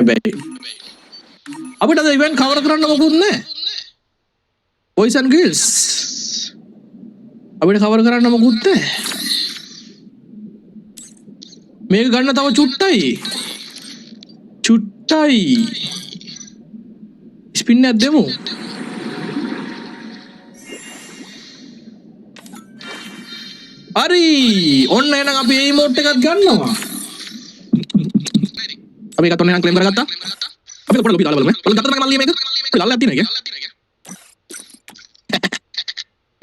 හැබැයි අපිට අද ඉවෙන්ට් කවර් කරන්න මොකුත් නැහැ. boys and girls අපිට කවර් කරන්න මොකුත් නැහැ. මේක ගන්න තව චුට්ටයි ස්පින් එකක් දෙමු. හරි ඔන්න එහෙනම් අපි මේ මෝඩ් එකත් ගන්නවා. අපි එකත් ඔන්න එහෙනම් ක්ලේම් කරගත්තා. අපි පොඩ්ඩක් දාලා බලමු. බලන්න ගත්තද මගේ මල්ලිය මේක? ලාල්ලා තියෙන එක.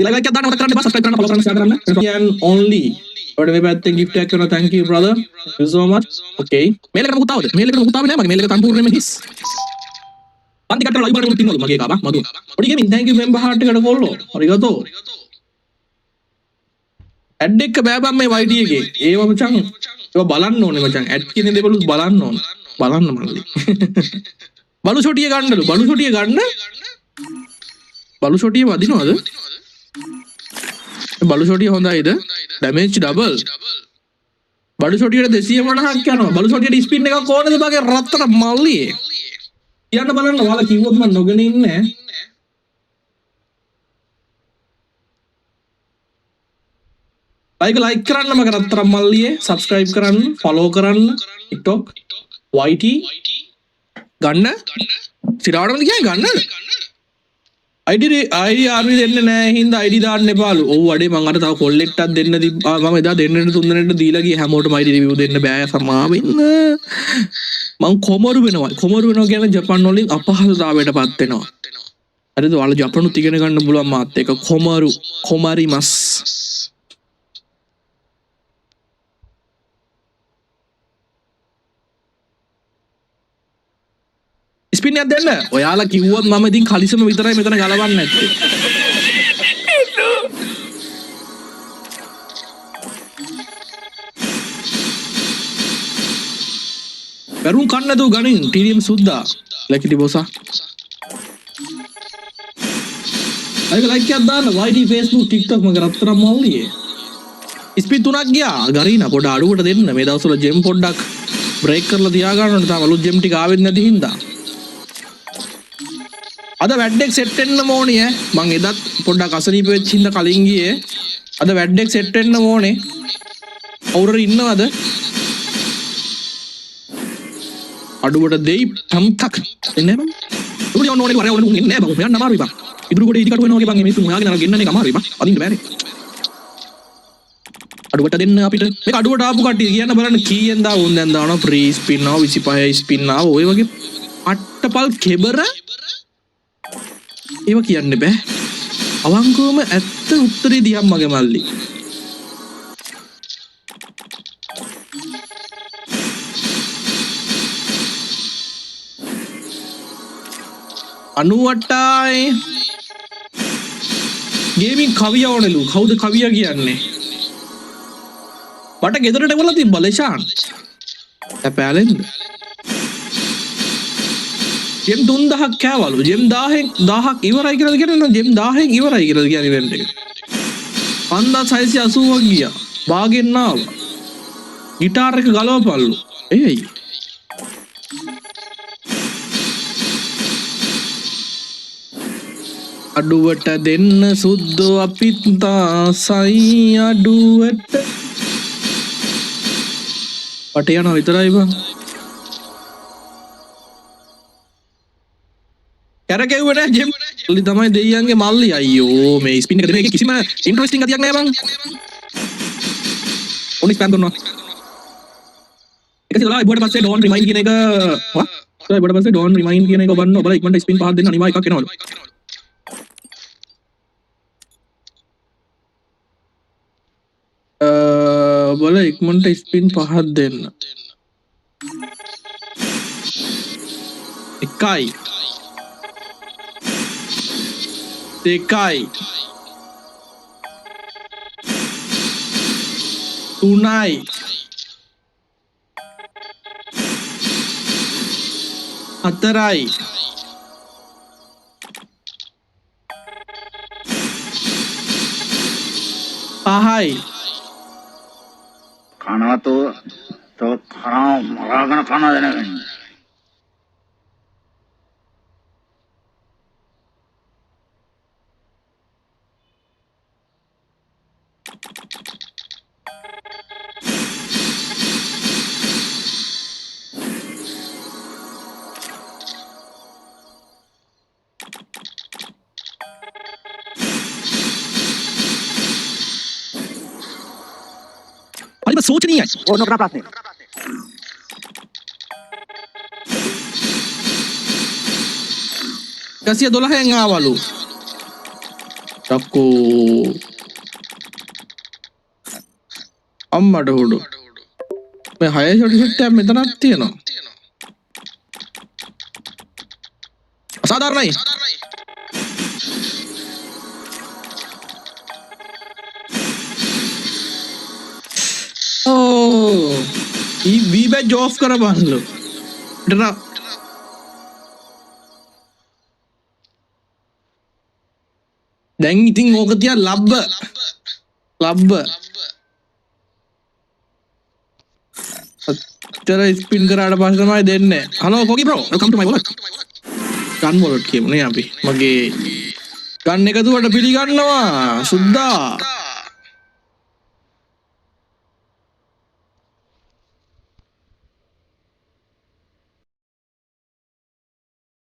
like එකක් දාන්න මතක කරන්න එපා. subscribe කරන්න follow කරන්න share කරන්න. can only ඔඩ මේ පැත්තෙන් gift එකක් කරනවා. thank you brother. thank you so much. okay මේල එකට මොකුත් ආවද? මේල එකට මොකුත් ආවේ නෑ මගේ. මේල එක සම්පූර්ණයෙන්ම හිස්. පන්ති කට්ටර ලයිව් බලන්න තින්නවලු මගේ එකා බා මදු. ඔඩි gaming thank you member heart එකට follow. arigato. ඇඩ් එක බෑ බම් මේ YT එකේ. ඒව මචං ඒව බලන්න ඕනේ මචං. ඇඩ් කියන දේවලුත් බලන්න ඕන. බලන්න මල්ලි. බලු ෂොටිය ගන්නලු. බලු ෂොටිය ගන්න. බලු ෂොටිය වදිනවද? බලු ෂොටිය හොඳයිද? Damage double. බලු ෂොටියට 250ක් යනවා. බලු ෂොටියට ස්පින් එකක් ඕනද බගේ රත්තර මල්ලි. කියන්න බලන්න ඔයාලා කිව්වොත් මම නොගෙන ඉන්නේ. like කරන්න මගේ රත්තර මල්ලියේ subscribe කරන්න follow කරන්න TikTok YT ගන්න සිරාවටම කියන්නේ ගන්නද ID ආර්මි දෙන්න නෑ හින්දා ID දාන්න එපාලු. ඔව් අඩේ මං අර තව කොල්ලෙක්ටක් දෙන්න තිබ්බා. මම එදා දෙන්නෙන් තුන් දෙනෙන්ට දීලා ගියේ හැමෝටම ID review දෙන්න බෑ සමාවෙන්න. මං කොමරු වෙනවා කියන්නේ ජපාන් වලින් අපහසුතාවයටපත් වෙනවා. හරිද? ඔයාලා ජපානුත් ඉගෙන ගන්න පුළුවන් මාත් එක කොමරි මස්. ස්පින් එකක් දෙන්න. ඔයාලා කිව්වොත් මම ඉතින් කලිසම විතරයි මෙතන ගලවන්නේ නැත්තේ. බරුන් කන්න දෝ ගනින් TDM සුද්දා. ලකිටි බොසා. අයික ලයික් එකක් දාන්න YT Facebook TikTok මගේ රත්තරන් මල්ලියේ. ස්පින් 3ක් ගියා. ගරීනා පොඩ අඩුවට දෙන්න. මේ දවස්වල ජෙම් පොඩ්ඩක් බ්‍රේක් කරලා තියා ගන්න ඕනේ. තාම අලුත් ජෙම් ටික ආවෙත් නැති හින්දා. අද වැඩෙක් සෙට් වෙන්න ඕනේ ඈ. මං එදත් පොඩ්ඩක් අසනීප වෙච්ච හින්දා කලින් ගියේ. අද වැඩෙක් සෙට් වෙන්න ඕනේ. කවුරු ඉන්නවද? අඩුවට දෙයි ටම්ටක් එන්නේ බං. උඩ යන්න ඕනේ වරේ ඕනේ නෑ බං. මෙයන් අමාරුයි බං. ඉදිරි කොට ඉදිකට වෙනවා වගේ බං. මේ මිනිස්සු හොයාගෙන අර ගෙන්නන්නේ අමාරුයි බං. අදින්න බෑනේ. අඩුවට දෙන්න අපිට. මේක අඩුවට ආපු කට්ටිය කියන්න බලන්න කීයෙන් දා වුන් දැන් දානවා ෆ්‍රී ස්පින් ආව 25 ස්පින් ආව ඔය වගේ අට්ටපල් කෙබර ඒව කියන්න බෑ. අවංකවම ඇත්ත උත්තරේ දිහා මගේ මල්ලි. අනුවටයි ගේමින් කවිය ඕනෙලු. කවුද කවිය කියන්නේ? මට ගෙදරට එවලා තිබ්බා ලෙෂාන්. පැලෙන්ද? ජෙම් 3000ක් කෑවලු. ජෙම් 1000ක් ඉවරයි කියලා කියන්නේ ජෙම් 1000ක් ඉවරයි කියලා කියන්නේ ඉවෙන්ට් එක. 5680ක් ගියා. බාගෙන් ආවා. ගිටාර් එක ගලවපල්ලු. එයි. අඩුවට දෙන්න සුද්දෝ අපිත් තාසයි අඩුවට. පට යනවා විතරයි බං. කැරකෙව්වේ නෑ ජෙම්. ලි තමයි දෙයියන්ගේ මල්ලි. අයියෝ මේ ස්පින් එක දෙන එකේ කිසිම ඉන්ටරෙස්ටිං ගතියක් නෑ බං. ඕනි ස්පෑම් කරනවා. එකසිලා ඉබුවට පස්සේ ඩෝන් රිමයින්ඩ් කියන එක වා. ඉබුවට පස්සේ ඩෝන් රිමයින්ඩ් කියන එක ඔබන්න ඔබලා ඉක්මනට ස්පින් පහක් දෙන්න අනිවා එකක් එනවලු. ඔබලා ඉක්මනට ස්පින් පහක් දෙන්න. එකයි දෙකයි තුනයි හතරයි පහයි කනවතෝ තෝ කන මරාගෙන කන දෙනගෙන शोचनीय और नौकरा प्राप्त नहीं Kasih 12 yang awal lu. Aku අම්මට හොඩු මේ 6 ෂොට් සෙට් එකක් මෙතනක් තියෙනවා. අසාධාරණයි. Oh, we badge off kara banlo. Dena. දැන් ඉතින් ඕක තියා ලබ්බ. අතර ස්පින් කරාට පස්සේ තමයි දෙන්නේ. හලෝ කොකි bro, welcome to my wallet. Gun wallet කියමුනේ අපි. මගේ ගන් එකතුවට පිළිගන්නවා. සුද්දා.